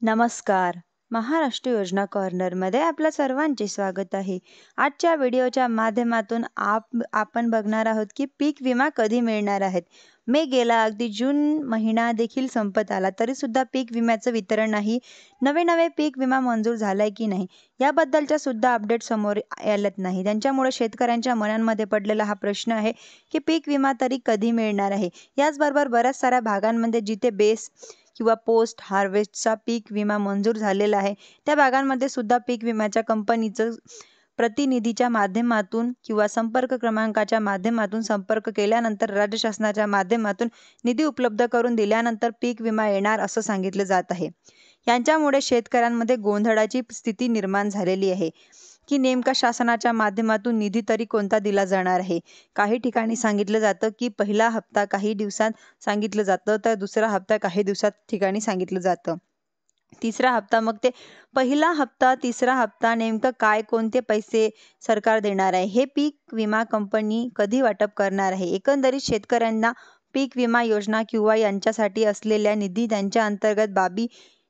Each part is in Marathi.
नमस्कार. महाराष्ट्र योजना कॉर्नरमध्ये आपल्या सर्वांचे स्वागत आहे. आजच्या व्हिडिओच्या माध्यमातून आपण बघणार आहोत की पीक विमा कधी मिळणार आहेत. मे गेला, अगदी जून महिना देखील संपत आला, तरीसुद्धा पीक विम्याचं वितरण नाही. नवे पीक विमा मंजूर झालाय की नाही याबद्दलच्या सुद्धा अपडेट समोर आलेत नाही. त्यांच्यामुळे शेतकऱ्यांच्या मनांमध्ये पडलेला हा प्रश्न आहे की पीक विमा तरी कधी मिळणार आहे. याचबरोबर बऱ्याच साऱ्या भागांमध्ये जिथे बेस किंवा पोस्ट हार्वेस्टचा पीक विमा मंजूर झालेला आहे, त्या भागांमध्ये सुद्धा पीक विम्याच्या कंपनीचं प्रतिनिधीच्या माध्यमातून किंवा संपर्क क्रमांकाच्या माध्यमातून संपर्क केल्यानंतर राज्य शासनाच्या माध्यमातून निधी उपलब्ध करून दिल्यानंतर पीक विमा येणार असं सांगितलं जात आहे. यांच्यामुळे शेतकऱ्यांमध्ये गोंधळाची स्थिती निर्माण झालेली आहे की नेमका शासनाच्या माध्यमातून निधी तरी कोणता दिला जाणार आहे. काही ठिकाणी सांगितलं जातं की पहिला हप्ता काही दिवसात सांगितलं जातं, तर दुसरा हप्ता काही दिवसात ठिकाणी सांगितलं जातं. तिसरा हप्ता, मग ते पहिला हप्ता तिसरा हप्ता नेमकं काय, कोणते पैसे सरकार देणार आहे, हे पीक विमा कंपनी कधी वाटप करणार आहे. एकंदरीत शेतकऱ्यांना पीक विमा योजना किंवा यांच्यासाठी असलेल्या निधी त्यांच्या अंतर्गत बाबी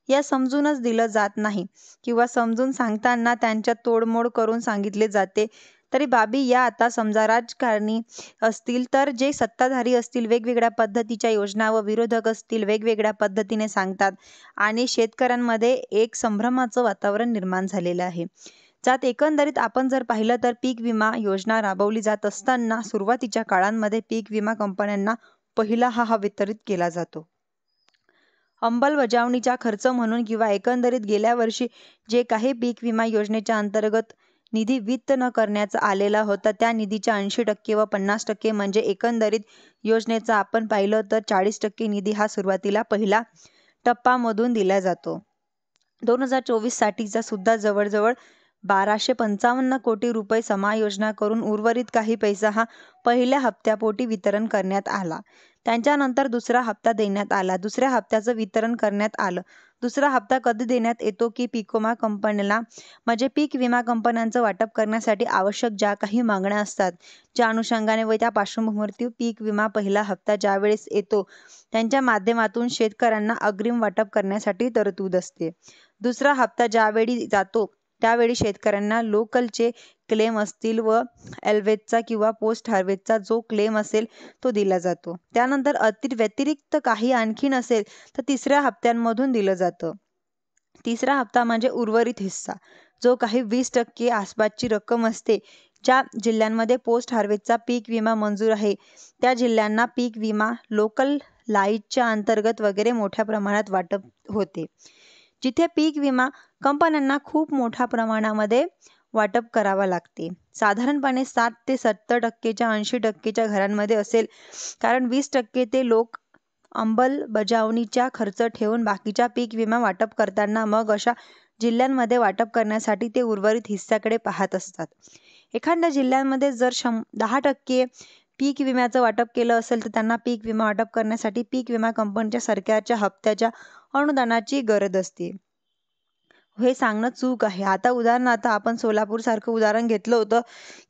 या समजूनच दिलं जात नाही किंवा समजून सांगताना त्यांच्यात तोडमोड करून सांगितले जाते. तरी बाबी या आता समजा राजकारणी असतील तर जे सत्ताधारी असतील वेगवेगळ्या पद्धतीच्या योजना व विरोधक असतील वेगवेगळ्या पद्धतीने सांगतात आणि शेतकऱ्यांमध्ये एक संभ्रमाचं वातावरण निर्माण झालेलं आहे. ज्यात एकंदरीत आपण जर पाहिलं तर पीक विमा योजना राबवली जात असताना सुरुवातीच्या काळांमध्ये पीक विमा कंपन्यांना पहिला हा वितरित केला जातो. अंमलबजावणीचा खर्च म्हणून किंवा एकंदरीत गेल्या वर्षी जे काही पीक विमा योजनेच्या अंतर्गत निधी वित्त न करण्याचा आलेला होता त्या निधीच्या 80% व 50% म्हणजे एकंदरीत योजनेचा आपण पाहिलं तर 40% निधी हा सुरुवातीला पहिला टप्पामधून दिला जातो. 2024 साठीचा सुद्धा जवळजवळ 1255 कोटी रुपये समायोजना करून उर्वरित काही पैसा हा पहिल्या हप्त्यापोटी वितरण करण्यात आला. त्यांच्यानंतर दुसरा हप्ता देण्यात आला. दुसऱ्या हप्त्याचं वितरण करण्यात आलं. दुसरा हप्ता कधी देण्यात येतो की पीक विमा कंपन्याला म्हणजे पीक विमा कंपन्यांचं वाटप करण्यासाठी आवश्यक ज्या काही मागण्या असतात, ज्या अनुषंगाने व त्या पार्श्वभूमीवरती पीक विमा पहिला हप्ता ज्यावेळेस येतो त्यांच्या माध्यमातून शेतकऱ्यांना अग्रिम वाटप करण्यासाठी तरतूद असते. दुसरा हप्ता ज्यावेळी जातो त्यावेळी शेतकऱ्यांना लोकलचे क्लेम असतील व एल्वेजचा किंवा पोस्ट हार्वेस्टचा जो क्लेम असेल तो दिला जातो. त्यानंतर व्यतिरिक्त काही आणखीन असेल तर तिसऱ्या हप्त्यांमधून दिलं जातं. तिसरा हप्ता म्हणजे उर्वरित हिस्सा जो काही 20% आसपासची रक्कम असते. ज्या जिल्ह्यांमध्ये पोस्ट हार्वेस्टचा पीक विमा मंजूर आहे त्या जिल्ह्यांना पीक विमा लोकल लाईटच्या अंतर्गत वगैरे मोठ्या प्रमाणात वाटप होते. जिथे पीक विमा कंपन्यांना खूप मोठ्या प्रमाणामध्ये वाटप करावा लागते. साधारणपणे 7 ते 70%च्या 80%च्या घरांमध्ये असेल, कारण 20% ते लोक अंमलबजावणीचा खर्च ठेवून बाकीच्या पीक विमा वाटप करताना मग अशा जिल्ह्यांमध्ये वाटप करण्यासाठी ते उर्वरित हिस्साकडे पाहत असतात. एखाद्या जिल्ह्यामध्ये जर 10% पीक विम्याचं वाटप केलं असेल तर त्यांना पीक विमा वाटप करण्यासाठी पीक विमा कंपनीच्या सरकारच्या हप्त्याच्या अनुदानाची गरज असते. हे सांगणं चूक आहे. आता उदाहरणार्थ आपण सोलापूर सारखं उदाहरण घेतलं होतं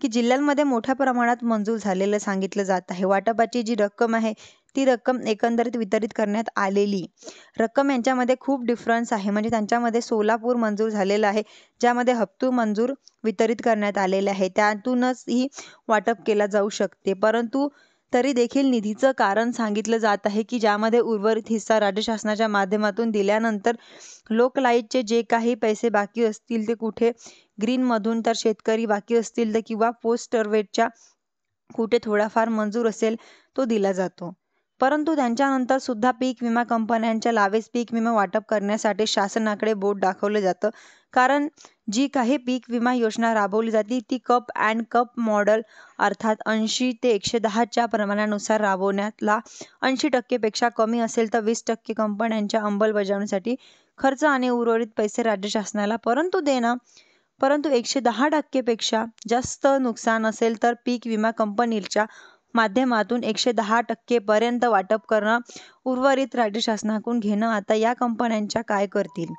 की जिल्ह्यांमध्ये मोठ्या प्रमाणात मंजूर झालेलं सांगितलं जात आहे. वाटपाची जी रक्कम आहे ती रक्कम एकंदरीत वितरित करण्यात आलेली रक्कम यांच्यामध्ये खूप डिफरन्स आहे. म्हणजे त्यांच्यामध्ये सोलापूर मंजूर झालेलं आहे ज्यामध्ये हप्ते मंजूर वितरित करण्यात आलेले आहे, त्यातूनच ही वाटप केला जाऊ शकते. परंतु तरी देखील निधीचं कारण सांगितलं जात आहे की ज्यामध्ये उर्वरित हिस्सा राज्य शासनाच्या माध्यमातून दिल्यानंतर लोकलाईटचे जे काही पैसे बाकी असतील ते कुठे ग्रीनमधून तर शेतकरी बाकी असतील तर किंवा पोस्ट हार्वेस्टच्या कुठे थोडाफार मंजूर असेल तो दिला जातो. परंतु त्यांच्यानंतर सुद्धा पीक विमा कंपन्यांच्या लावेस पीक विमा वाटप करण्यासाठी शासनाकडे बोट दाखवलं जातं. कारण जी काही पीक विमा योजना राबवली जाते ती कप अँड कप मॉडेल अर्थात 80 ते 110च्या प्रमाणानुसार राबवण्यातला 80% पेक्षा कमी असेल तर 20% कंपन्यांच्या अंमलबजावणीसाठी खर्च आणि उर्वरित पैसे राज्य शासनाला परंतु 110% पेक्षा जास्त नुकसान असेल तर पीक विमा कंपनीच्या माध्यमातून 110% पर्यंत वाटप करणं उर्वरित राज्य शासनाकडून घेणं. आता या कंपन्यांच्या काय करतील?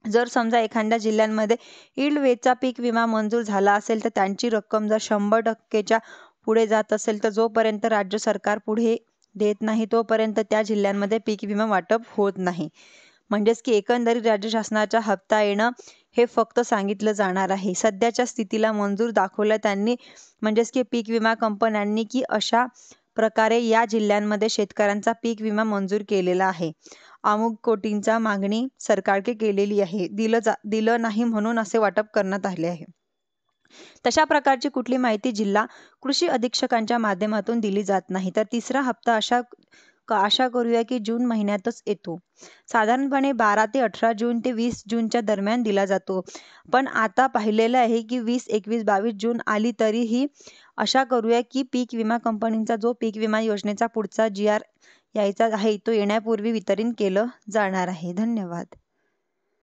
जर समजा एखाद्या जिल्ह्यांमध्ये ईल्ड वेजचा पीक विमा मंजूर झाला असेल तर त्यांची रक्कम जर 100%च्या पुढे जात असेल तर जोपर्यंत राज्य सरकार पुढे देत नाही तोपर्यंत त्या जिल्ह्यांमध्ये पीक विमा वाटप होत नाही. म्हणजेच की एकंदरीत राज्य शासनाचा हप्ता येणं हे फक्त सांगितलं जाणार आहे. सध्याच्या स्थितीला मंजूर दाखवलं त्यांनी, म्हणजेच की पीक विमा कंपन्यांनी, की अशा प्रकारे या जिल्ह्यांमध्ये शेतकऱ्यांचा पीक विमा मंजूर केलेला आहे. अमुक कोटींचा मागणी सरकारकडे केलेली आहे. दिलं नाही म्हणून असे वाटप करण्यात आले आहे. तशा प्रकारची कुठली माहिती जिल्हा कृषी अधीक्षकांच्या माध्यमातून दिली जात नाही. तर तिसरा हप्ता आशा करूया की जून महिन्यातच येतो. साधारणपणे 12 ते 18 जून ते 20 जूनच्या दरम्यान दिला जातो. पण आता पाहिलेलं आहे की 20, 21, 22 जून आली तरीही आशा करूया की पीक विमा कंपनीचा जो पीक विमा योजनेचा पुढचा GR यायचा आहे तो येण्यापूर्वी वितरण केलं जाणार आहे. धन्यवाद.